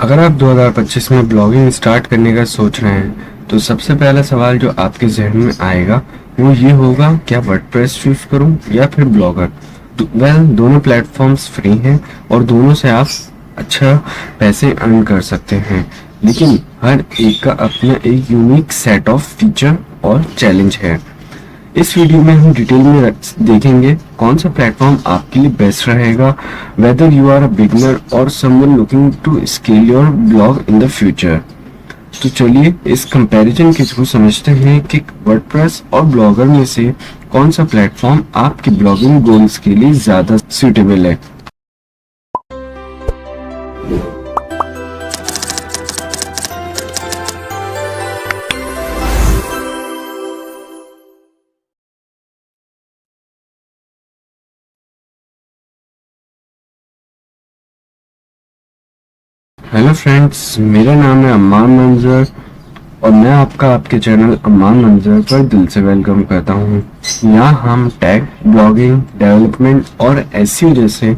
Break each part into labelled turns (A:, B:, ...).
A: अगर आप 2025 में ब्लॉगिंग स्टार्ट करने का सोच रहे हैं तो सबसे पहला सवाल जो आपके जहन में आएगा वो ये होगा, क्या वर्डप्रेस चूज करूं या फिर ब्लॉगर। दोनों प्लेटफॉर्म्स फ्री हैं और दोनों से आप अच्छा पैसे अर्न कर सकते हैं, लेकिन हर एक का अपना एक यूनिक सेट ऑफ फीचर और चैलेंज है। इस वीडियो में हम डिटेल में देखेंगे कौन सा प्लेटफॉर्म आपके लिए बेस्ट रहेगा, whether you are a beginner और someone looking to scale your blog in the future. तो चलिए इस कंपैरिजन के थ्रू समझते हैं कि वर्डप्रेस और ब्लॉगर में से कौन सा प्लेटफॉर्म आपके ब्लॉगिंग गोल्स के लिए ज्यादा सूटेबल है। हेलो फ्रेंड्स, मेरा नाम है अम्मान मंजर और मैं आपके चैनल अम्मान मंजर पर दिल से वेलकम करता हूँ। यहाँ हम टैग, ब्लॉगिंग, डेवलपमेंट और एसईओ जैसे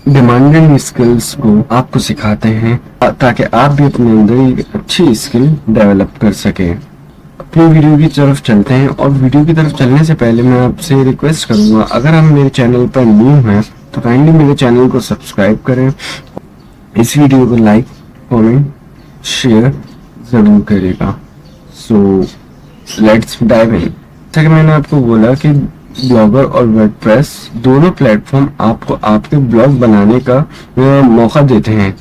A: डिमांडिंग स्किल्स को आपको सिखाते हैं ताकि आप भी अपने अंदर एक अच्छी स्किल डेवलप कर सके। अपनी वीडियो की तरफ चलते हैं और वीडियो की तरफ चलने से पहले मैं आपसे रिक्वेस्ट करूंगा, अगर आप मेरे चैनल पर न्यू हैं तो काइंडली मेरे चैनल को सब्सक्राइब करें, इस वीडियो को लाइक, कमेंट, शेयर जरूर करेगा। So let's dive in. जैसा कि मैंने आपको बोला कि ब्लॉगर और वर्डप्रेस दोनों प्लेटफॉर्म आपको आपके ब्लॉग बनाने का मौका देते हैं,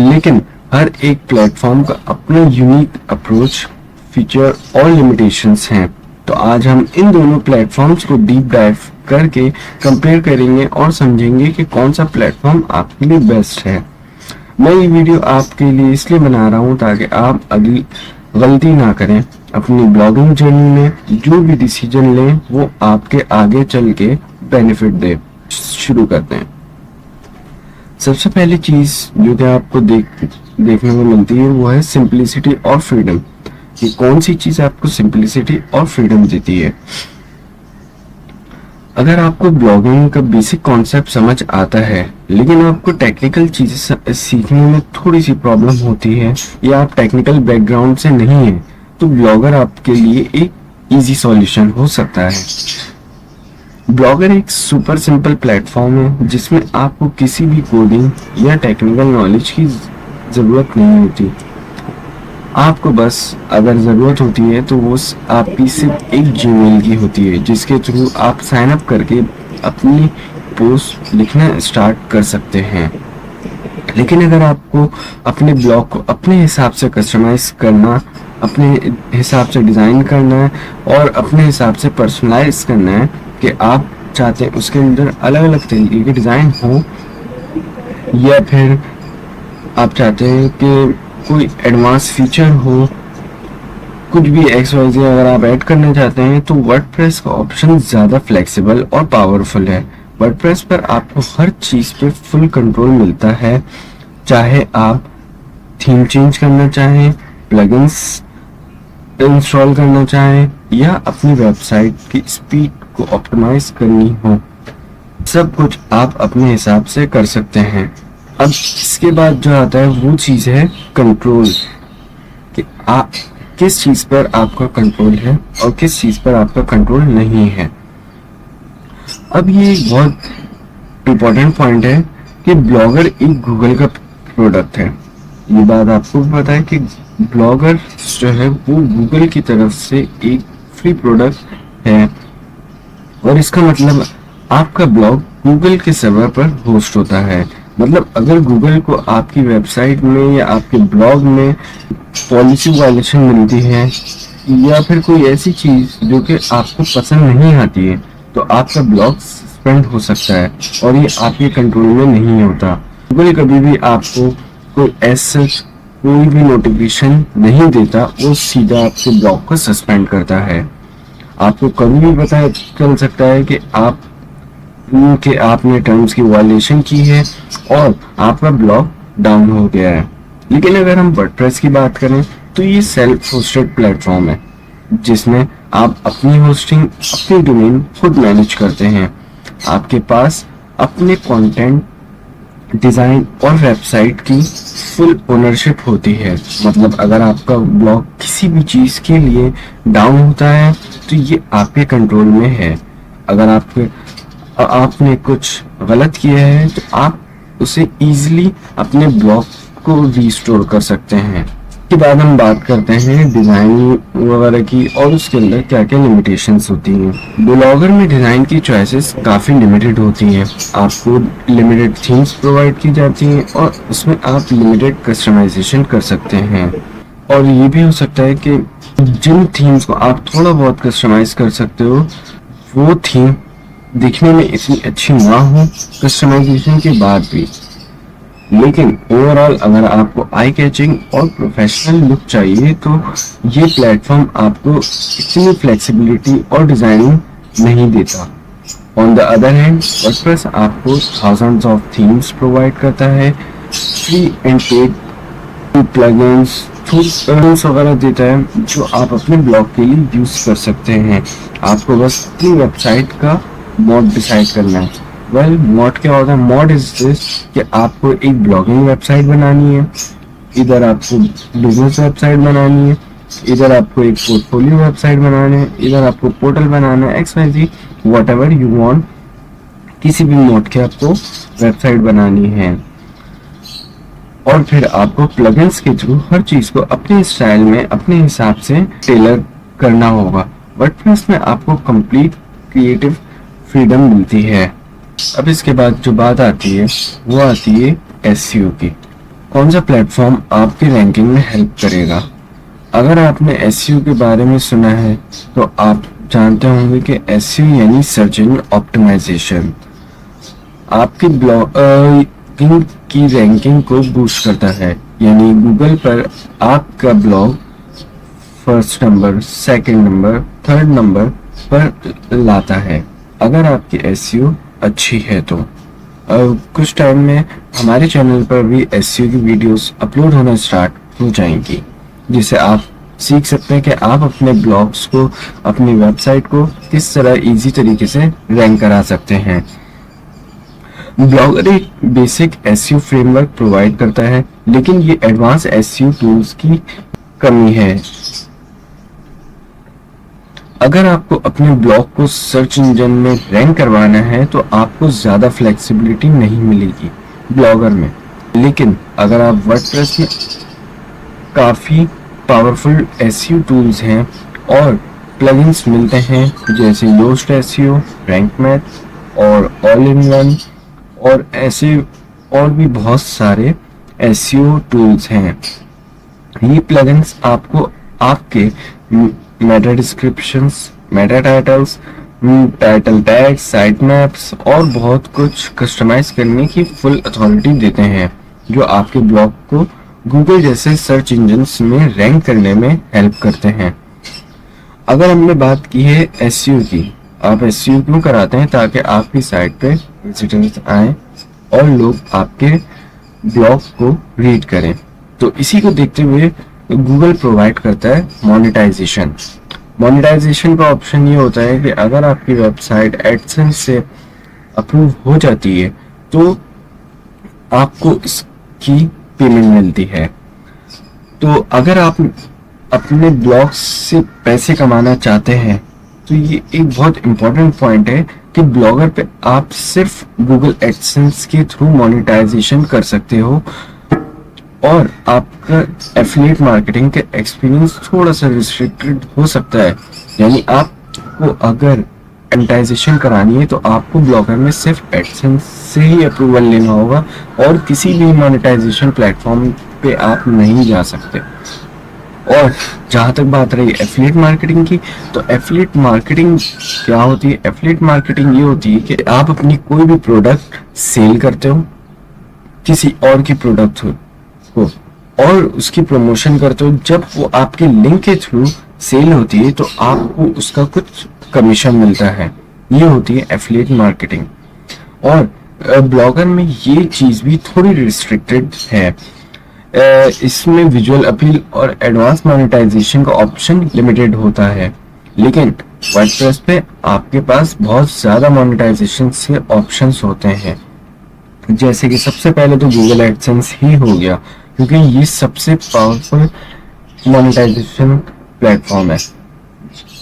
A: लेकिन हर एक प्लेटफॉर्म का अपना यूनिक अप्रोच, फीचर और लिमिटेशंस हैं। तो आज हम इन दोनों प्लेटफॉर्म्स को डीप डाइव करके कंपेयर करेंगे और समझेंगे कि कौन सा प्लेटफॉर्म आपके लिए बेस्ट है। मैं ये वीडियो आपके लिए इसलिए बना रहा हूँ ताकि आप अगली गलती ना करें। अपनी ब्लॉगिंग जर्नी में जो भी डिसीजन लें वो आपके आगे चल के बेनिफिट दे। शुरू करते हैं। सबसे पहली चीज जो कि आपको देखने को मिलती है वो है सिंपलिसिटी और फ्रीडम। कि कौन सी चीज आपको सिंपलिसिटी और फ्रीडम देती है। अगर आपको ब्लॉगिंग का बेसिक कॉन्सेप्ट समझ आता है लेकिन आपको टेक्निकल चीजें सीखने में थोड़ी सी प्रॉब्लम होती है या आप टेक्निकल बैकग्राउंड से नहीं हैं, तो ब्लॉगर आपके लिए एक इजी सॉल्यूशन हो सकता है। ब्लॉगर एक सुपर सिंपल प्लेटफॉर्म है जिसमें आपको किसी भी कोडिंग या टेक्निकल नॉलेज की जरूरत नहीं होती। आपको बस अगर ज़रूरत होती है तो वो आपकी सिर्फ एक जीमेल की होती है जिसके थ्रू आप साइन अप करके अपनी पोस्ट लिखना स्टार्ट कर सकते हैं। लेकिन अगर आपको अपने ब्लॉग को अपने हिसाब से कस्टमाइज करना, अपने हिसाब से डिज़ाइन करना है और अपने हिसाब से पर्सनलाइज करना है कि आप चाहते हैं उसके अंदर अलग अलग तरीके के डिज़ाइन हो, या फिर आप चाहते हैं कि कोई एडवांस फीचर हो, कुछ भी XYZ अगर आप ऐड करना चाहते हैं, तो वर्डप्रेस का ऑप्शन ज़्यादा फ्लेक्सिबल और पावरफुल है। वर्डप्रेस पर आपको हर चीज़ पे फुल कंट्रोल मिलता है, चाहे आप थीम चेंज करना चाहें, प्लगइन्स इंस्टॉल करना चाहें या अपनी वेबसाइट की स्पीड को ऑप्टिमाइज करनी हो, सब कुछ आप अपने हिसाब से कर सकते हैं। अब इसके बाद जो आता है वो चीज़ है कंट्रोल, कि आप किस चीज़ पर आपका कंट्रोल है और किस चीज़ पर आपका कंट्रोल नहीं है। अब ये एक बहुत इम्पोर्टेंट पॉइंट है कि ब्लॉगर एक गूगल का प्रोडक्ट है। ये बात आपको पता है कि ब्लॉगर जो है वो गूगल की तरफ से एक फ्री प्रोडक्ट है और इसका मतलब आपका ब्लॉग गूगल के सर्वर पर होस्ट होता है। मतलब अगर गूगल को आपकी वेबसाइट में या आपके ब्लॉग में पॉलिसी वायलेशन मिलती है या फिर कोई ऐसी चीज जो कि आपको पसंद नहीं आती है, तो आपका ब्लॉग सस्पेंड हो सकता है और ये आपके कंट्रोल में नहीं होता। गूगल कभी भी आपको कोई ऐसा कोई भी नोटिफिकेशन नहीं देता, वो सीधा आपके ब्लॉग को सस्पेंड करता है। आपको कभी भी पता चल सकता है कि आपने टर्म्स की वायलेशन की है और आपका ब्लॉग डाउन हो गया है। लेकिन अगर हम वर्डप्रेस की बात करें तो ये सेल्फ होस्टेड प्लेटफॉर्म है जिसमें आप अपनी होस्टिंग, अपनी डोमेन खुद मैनेज करते हैं। आपके पास अपने कंटेंट डिजाइन और वेबसाइट की फुल ओनरशिप होती है। मतलब अगर आपका ब्लॉग किसी भी चीज के लिए डाउन होता है तो ये आपके कंट्रोल में है। अगर आपने कुछ गलत किया है तो आप उसे इजीली अपने ब्लॉग को रिस्टोर कर सकते हैं। के बाद हम बात करते हैं डिजाइन वगैरह की और उसके अंदर क्या क्या लिमिटेशंस होती हैं। ब्लॉगर में डिजाइन की चॉइसेस काफी लिमिटेड होती हैं। आपको लिमिटेड थीम्स प्रोवाइड की जाती हैं और उसमें आप लिमिटेड कस्टमाइजेशन कर सकते हैं। और ये भी हो सकता है कि जिन थीम्स को आप थोड़ा बहुत कस्टमाइज कर सकते हो वो थीम दिखने में इतनी अच्छी ना हो कस्टमाइजेशन के बाद भी। लेकिन ओवरऑल अगर आपको आई कैचिंग और प्रोफेशनल लुक चाहिए तो ये प्लेटफॉर्म आपको इतनी फ्लेक्सिबिलिटी और डिजाइनिंग नहीं देता। On the other hand WordPress आपको थाउजेंड्स ऑफ थीम्स प्रोवाइड करता है, free and paid plugins tools वगैरह देता है जो आप अपने ब्लॉग के लिए यूज कर सकते हैं। आपको बस अपनी वेबसाइट का मॉड डिसाइड करना है। वेल मॉड क्या होता है? मॉड इज दिस कि आपको एक ब्लॉगिंग वेबसाइट बनानी है, इधर आपको बिजनेस वेबसाइट बनानी है, इधर आपको एक पोर्टफोलियो वेबसाइट बनाना है, इधर आपको पोर्टल बनाना है, XYZ व्हाटएवर यू वांट। किसी भी मॉड के आपको वेबसाइट बनानी है और फिर आपको प्लगइन्स के थ्रू हर चीज को अपने स्टाइल में अपने हिसाब से टेलर करना होगा। वर्डप्रेस में आपको कंप्लीट क्रिएटिव फ्रीडम मिलती है। अब इसके बाद जो बात आती है वो आती है SEO की। कौन सा प्लेटफॉर्म आपकी रैंकिंग में हेल्प करेगा? अगर आपने SEO के बारे में सुना है तो आप जानते होंगे कि SEO यानी सर्च इंजन ऑप्टिमाइजेशन आपके ब्लॉगिंग की रैंकिंग को बूस्ट करता है। यानी गूगल पर आपका blog first number, second number, third number पर लाता है अगर आपकी SEO अच्छी है तो। कुछ टाइम में हमारे चैनल पर भी SEO की वीडियोस अपलोड होना स्टार्ट हो जाएंगी जिससे आप सीख सकते हैं कि आप अपने ब्लॉग्स को, अपनी वेबसाइट को किस तरह इजी तरीके से रैंक करा सकते हैं। ब्लॉगर एक बेसिक SEO फ्रेमवर्क प्रोवाइड करता है लेकिन ये एडवांस SEO टूल्स की कमी है। अगर आपको अपने ब्लॉग को सर्च इंजन में रैंक करवाना है तो आपको ज़्यादा फ्लेक्सिबिलिटी नहीं मिलेगी ब्लॉगर में। लेकिन अगर आप वर्डप्रेस में काफ़ी पावरफुल SEO टूल्स हैं और प्लगइन्स मिलते हैं जैसे योस्ट SEO, रैंक मैथ और ऑल इन वन और ऐसे और भी बहुत सारे SEO टूल्स हैं। ये प्लगइन्स आपको आपके Meta descriptions, Meta titles, title tags, site maps और बहुत कुछ कस्टमाइज करने की फुल अथॉरिटी देते हैं जो आपके ब्लॉग को गूगल जैसे सर्च इंजन्स में रैंक करने में हेल्प करते हैं। अगर हमने बात की है SEO की, आप SEO क्यों कराते हैं? ताकि आपकी साइट पे विजिटर्स आए और लोग आपके ब्लॉग को रीड करें। तो इसी को देखते हुए गूगल प्रोवाइड करता है मोनेटाइजेशन। मोनेटाइजेशन का ऑप्शन ये होता है कि अगर आपकी वेबसाइट एडसेंस से अप्रूव हो जाती है तो आपको इसकी पेमेंट मिलती है। तो अगर आप अपने ब्लॉग से पैसे कमाना चाहते हैं तो ये एक बहुत इंपॉर्टेंट पॉइंट है कि ब्लॉगर पे आप सिर्फ गूगल एडसेंस के थ्रू मोनेटाइजेशन कर सकते हो और आपका एफिलिएट मार्केटिंग का एक्सपीरियंस थोड़ा सा रिस्ट्रिक्टेड हो सकता है। यानी आपको अगर मोनेटाइजेशन करानी है तो आपको ब्लॉगर में सिर्फ एडसेंस से ही अप्रूवल लेना होगा और किसी भी मोनेटाइजेशन प्लेटफॉर्म पे आप नहीं जा सकते। और जहाँ तक बात रही एफिलिएट मार्केटिंग की, तो एफिलिएट मार्केटिंग क्या होती है? एफिलिएट मार्केटिंग ये होती है कि आप अपनी कोई भी प्रोडक्ट सेल करते हो किसी और की प्रोडक्ट को और उसकी प्रमोशन करते हो। जब वो आपके लिंक के थ्रू सेल होती है तो आपको उसका कुछ कमीशन मिलता है। ये होती है एफिलिएट मार्केटिंग। और ब्लॉगर में ये चीज़ भी थोड़ी रिस्ट्रिक्टेड है। इसमें विजुअल अपील और एडवांस मोनेटाइजेशन का ऑप्शन लिमिटेड होता है, लेकिन वर्डप्रेस पे आपके पास बहुत ज़्यादा मोनेटाइजेशन के ऑप्शंस होते हैं। जैसे कि सबसे पहले तो गूगल एडसेंस ही हो गया, क्योंकि ये सबसे पावरफुल मोनेटाइजेशन प्लेटफॉर्म है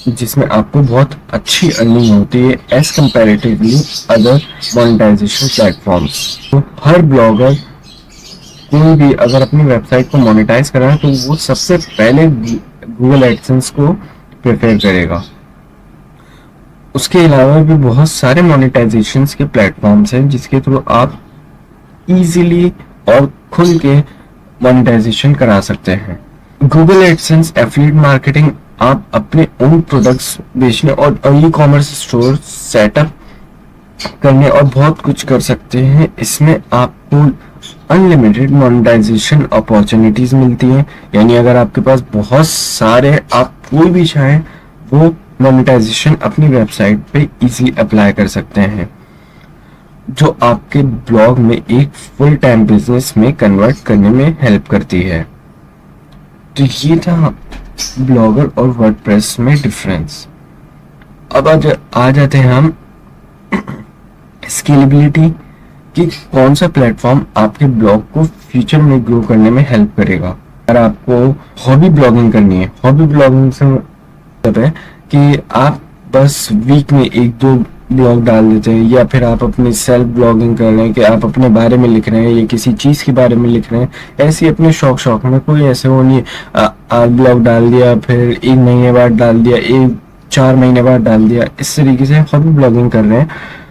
A: जिसमें आपको बहुत अच्छी अर्निंग होती है as comparatively other monetization platforms. तो हर ब्लॉगर कोई भी अगर अपनी वेबसाइट को मोनेटाइज करा है तो वो सबसे पहले गूगल एडसेंस को प्रेफर करेगा। उसके अलावा भी बहुत सारे मोनेटाइजेशन के प्लेटफॉर्म्स हैं जिसके थ्रू आप इजीली और खुल के मोनेटाइजेशन करा सकते हैं। गूगल एडसेंस एफिलिएट मार्केटिंग आप अपने ओन प्रोडक्ट्स बेचने और ई कॉमर्स स्टोर सेटअप करने और बहुत कुछ कर सकते हैं। इसमें आपको अनलिमिटेड मोनेटाइजेशन अपॉर्चुनिटीज मिलती हैं, यानी अगर आपके पास बहुत सारे आप कोई भी चाहें वो मोनेटाइजेशन अपनी वेबसाइट पे इजीली अप्लाई कर सकते हैं, जो आपके ब्लॉग में एक फुल टाइम बिजनेस में कन्वर्ट करने में हेल्प करती है। तो ये था ब्लॉगर और वर्डप्रेस में डिफरेंस। अब आ जाते हैं हम स्केलेबिलिटी कि कौन सा प्लेटफॉर्म आपके ब्लॉग को फ्यूचर में ग्रो करने में हेल्प करेगा। अगर आपको हॉबी ब्लॉगिंग करनी है, हॉबी ब्लॉगिंग से मतलब है कि आप बस वीक में एक दो ब्लॉग डाल देते हैं, या फिर आप अपनी सेल्फ ब्लॉगिंग कर रहे हैं कि आप अपने बारे में लिख रहे हैं या किसी चीज के बारे में लिख रहे हैं, ऐसे अपने शौक में कोई ऐसे वो नहीं आज ब्लॉग डाल दिया फिर एक महीने बाद डाल दिया, एक 4 महीने बाद डाल दिया, इस तरीके से हॉबी ब्लॉगिंग कर रहे हैं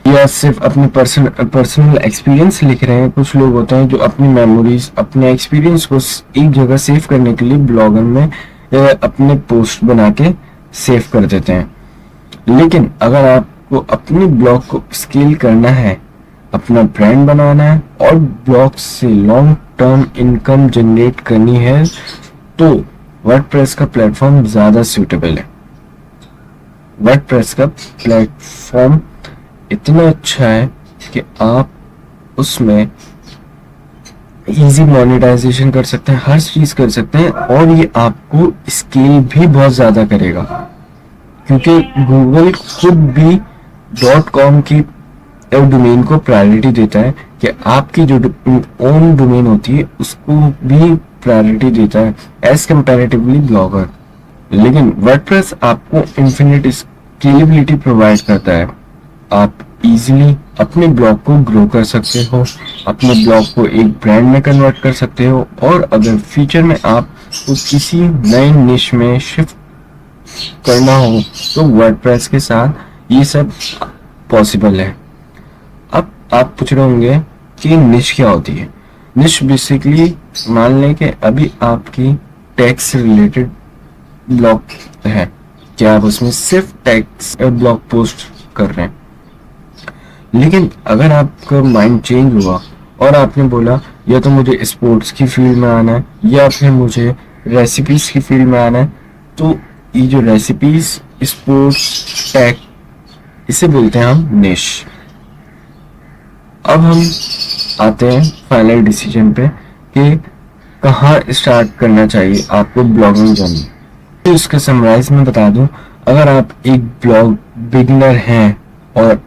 A: या सिर्फ अपने पर्सनल एक्सपीरियंस लिख रहे हैं। कुछ लोग होते हैं जो अपनी मेमोरीज अपने एक्सपीरियंस को एक जगह सेव करने के लिए ब्लॉगर में अपने पोस्ट बना के सेव कर देते हैं। लेकिन अगर आपको अपने ब्लॉग को स्केल करना है, अपना ब्रांड बनाना है और ब्लॉग से लॉन्ग टर्म इनकम जनरेट करनी है, तो वर्डप्रेस का प्लेटफॉर्म ज्यादा सूटेबल है। वर्डप्रेस का प्लेटफॉर्म इतना अच्छा है कि आप उसमें इजी मोनेटाइजेशन कर सकते हैं, हर चीज कर सकते हैं, और ये आपको स्केल भी बहुत ज्यादा करेगा, क्योंकि गूगल खुद भी .com की डोमेन को प्रायोरिटी देता है कि आपकी जो ओन डोमेन होती है उसको भी प्रायोरिटी देता है एज कंपैरेटिवली ब्लॉगर। लेकिन वर्डप्रेस आपको इन्फिनिट स्केलेबिलिटी प्रोवाइड करता है। आप इजीली अपने ब्लॉग को ग्रो कर सकते हो, अपने ब्लॉग को एक ब्रांड में कन्वर्ट कर सकते हो, और अगर फ्यूचर में आपको किसी नए निश में शिफ्ट करना हो तो वर्डप्रेस के साथ ये सब पॉसिबल है। अब आप पूछ रहे होंगे कि निश क्या होती है। निश बेसिकली मान लें कि अभी आपकी टैक्स रिलेटेड ब्लॉग है कि आप उसमें सिर्फ टैक्स ब्लॉग पोस्ट कर रहे हैं, लेकिन अगर आपका माइंड चेंज हुआ और आपने बोला या तो मुझे स्पोर्ट्स की फील्ड में आना है या फिर मुझे रेसिपीज की फील्ड में आना है, तो ये जो रेसिपीज स्पोर्ट्स टेक इसे बोलते हैं हम निश। अब हम आते हैं फाइनल डिसीजन पे कि कहाँ स्टार्ट करना चाहिए आपको ब्लॉगिंग जर्नी। तो इसका समराइज में बता दूं, अगर आप एक ब्लॉग बिगिनर हैं और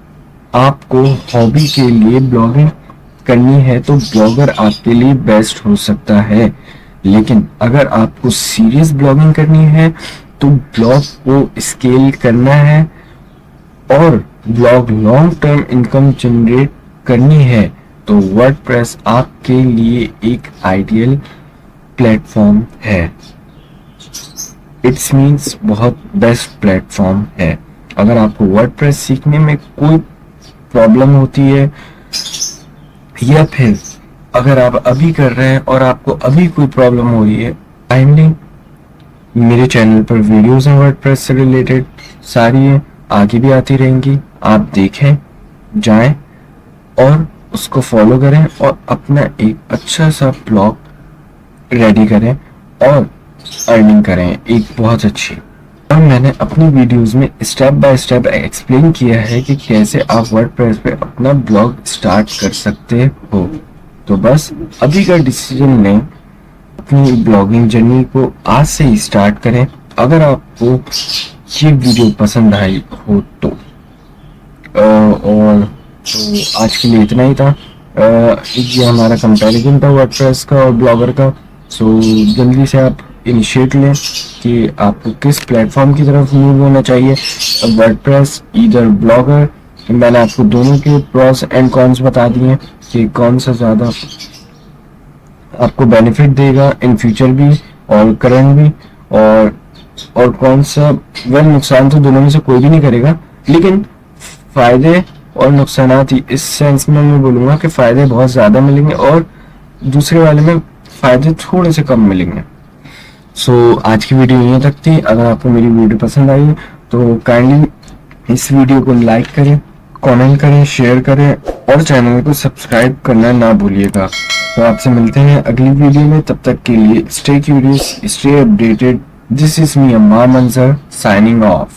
A: आपको हॉबी के लिए ब्लॉगिंग करनी है तो ब्लॉगर आपके लिए बेस्ट हो सकता है। लेकिन अगर आपको सीरियस ब्लॉगिंग करनी है तो ब्लॉग को स्केल करना है और blog long term income generate करनी है तो वर्डप्रेस आपके लिए एक आइडियल प्लेटफॉर्म है। इट्स मीन्स बहुत बेस्ट प्लेटफॉर्म है। अगर आपको वर्डप्रेस सीखने में कोई प्रॉब्लम होती है या फिर अगर आप अभी कर रहे हैं और आपको अभी कोई प्रॉब्लम हो रही है, टाइमली मेरे चैनल पर वीडियोस हैं वर्डप्रेस से रिलेटेड सारी हैं, आगे भी आती रहेंगी। आप देखें, जाएं और उसको फॉलो करें और अपना एक अच्छा सा ब्लॉग रेडी करें और अर्निंग करें एक बहुत अच्छी। और मैंने अपनी वीडियोस में स्टेप बाय स्टेप एक्सप्लेन किया है कि कैसे आप वर्डप्रेस पे अपना ब्लॉग स्टार्ट कर सकते हो। तो बस अभी का डिसीजन लें, अपनी ब्लॉगिंग जर्नी को आज से ही स्टार्ट करें। अगर आपको ये वीडियो पसंद आई हो तो और तो आज के लिए इतना ही था। ये हमारा कंपैरिजन था वर्डप्रेस का और ब्लॉगर का। सो जल्दी से आप इनिशिएट लें कि आपको किस प्लेटफॉर्म की तरफ मूव होना चाहिए, वर्डप्रेस इधर ब्लॉगर। मैंने आपको दोनों के प्रॉस एंड कॉन्स बता दिए कि कौन सा ज़्यादा आपको बेनिफिट देगा इन फ्यूचर भी और करंट भी, और कौन सा वेल नुकसान तो दोनों में से कोई भी नहीं करेगा, लेकिन फायदे और नुकसानात इस सेंस में मैं बोलूँगा कि फ़ायदे बहुत ज़्यादा मिलेंगे और दूसरे वाले में फ़ायदे थोड़े से कम मिलेंगे। सो आज की वीडियो यहीं तक थी। अगर आपको मेरी वीडियो पसंद आई तो काइंडली इस वीडियो को लाइक करें, कमेंट करें, शेयर करें और चैनल को सब्सक्राइब करना ना भूलिएगा। तो आपसे मिलते हैं अगली वीडियो में, तब तक के लिए stay curious, stay updated. This is me अम्मा मंजर साइनिंग ऑफ।